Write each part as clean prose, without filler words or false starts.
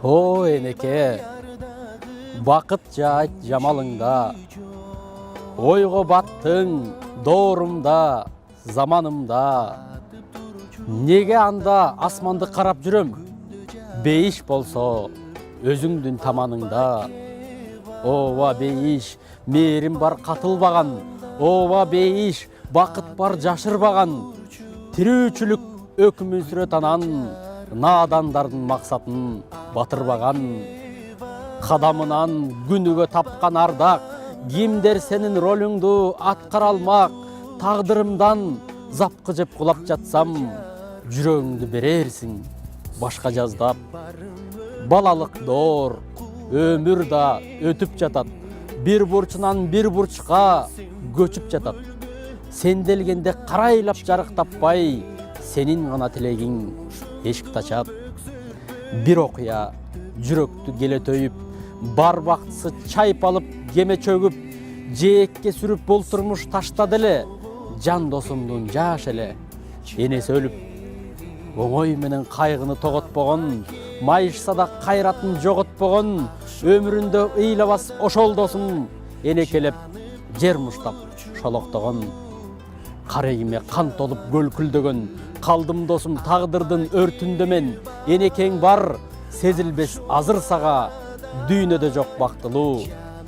О, энеке, бақыт жайт жамалыңда, ойго баттың доорумда, заманымда. Неге анда асманды қарап жүрөм? Бейиш болсо өзүңдүн таманыңда. Ооба бейиш, мээрим бар катылбаган. Ооба бейиш, бақыт бар жашырбаган. Тирүүчүлүк өкүмүн сүрөт анан, надандардын максатын батырбаган. Кадамынан күнүгө тапкан ардак, кимдер сенин ролуңду аткара алмак. Тагдырымдан запкы жеп кулап жатсам, жүрөгүңдү берерсиң башка жаздап. Балалык доор, өмүр да өтүп жатат, бир бурчунан бир бурчка көчүп жатат. Сенделгенде карайлап жарык таппай, сенин гана тилегиң эшикти ачат. Бир окуя жүрөктү келетөйүп, бар бактысы чайпалып кеме чөгүп, жээкке сүрүп бул турмуш таштады эле. Жан досумдун жаш эле энеси өлүп, оңой менен кайгыны тоготпогон, майышса да кайратын жоготпогон, өмүрүндө ыйлабас ошол досум энекелеп жер муштап шолоктогон. Карегиме кан толуп көлкүлдөгөн, калдым досум тагдырдын өртүндө мен. Энекең бар, сезилбес азыр сага, дүйнөдө жок бактылуу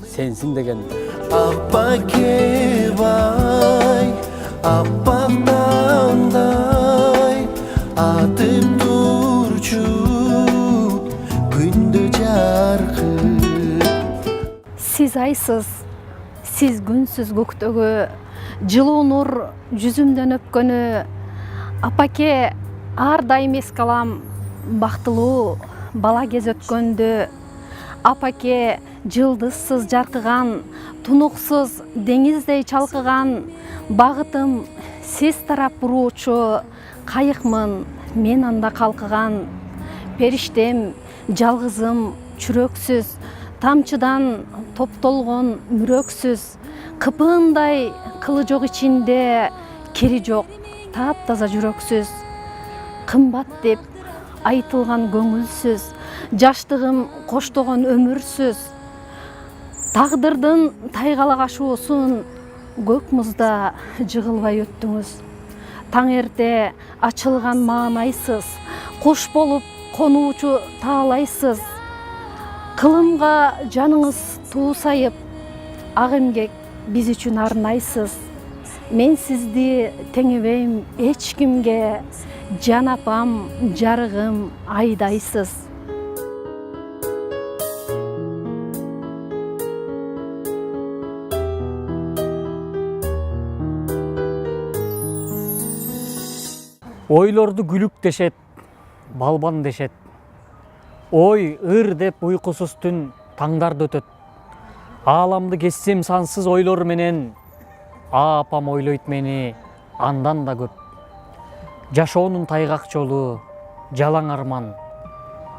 сенсиң деген. Аппаке бай, аппак таңдай, атып турчу күндө жаркын. Сиз айсыз, сиз күнсүз көктөгү, жылуу нур жүзүмдөн өпкөнү. Апаке, ар дайым эске алам бактылуу бала кез өткөндү. Апаке, жылдызсыз жаркыган, тунуксуз деңиздей чалкыган. Багытым сиз тарап буруучу кайыкмын мен анда калкыган. Периштем, жалгызым, чүрөксүз, тамчыдан топтолгон мүрөксүз. Кыпыындай кылы жок ичинде, кири жок, таптаза жүрөксүз. Кымбат деп айтылган көңүлсүз, жаштыгым коштогон өмүрсүз. Тагдырдын тайгалагашуусун көк музда жыгылбай өттүңүз. Таң эрте ачылган маанайсыз, куш болуп конуучу таалайсыз. Кылымга жаныңыз туусайып, ак эмгек биз үчүн арнайсыз. Мен сизди теңебейм эч кимге, жан апам, жарыгым, айдайсыз. Ойлорду күлүк дешет, балбан дешет. Ой ыр деп уйкусуз түн таңдарды өтөт. Ааламды кессем сансыз ойлор менен, апам ойлойт мени андан да көп. Жашоонун тайгак жолу, жалаң арман.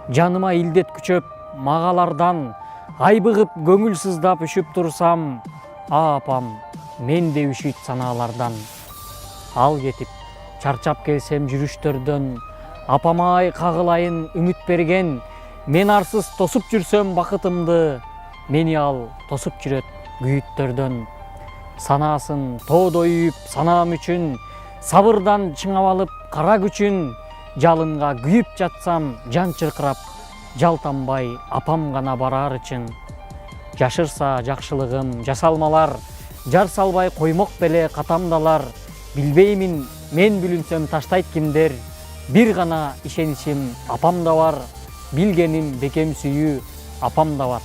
Жаныма илдет күчөп, магалардан, айбыгып көңүл сыздап үшүп турсам, апам менде үшүйт санаалардан. Ал кетип, чарчап келсем жүрүштөрдөн, апамай кагылайын үмүт берген. Мен арсыз тосуп жүрсөм бакытымды, мени ал тосуп жүрөт күйүттөрдөн. Санаасын тоодой үйүп санаам үчүн, сабырдан чыңап алып кара күчүн. Жалынга күйүп жатсам жан чыркырап, жалтанбай апам гана барар үчүн. Жашырса жакшылыгым жасалмалар, жар салбай коймок беле катамдалар. Билбеймин мен бүлүнсөм таштайт кимдер, бир гана ишеничим апамда бар. Билгеним бекем сүйүү апамда бар.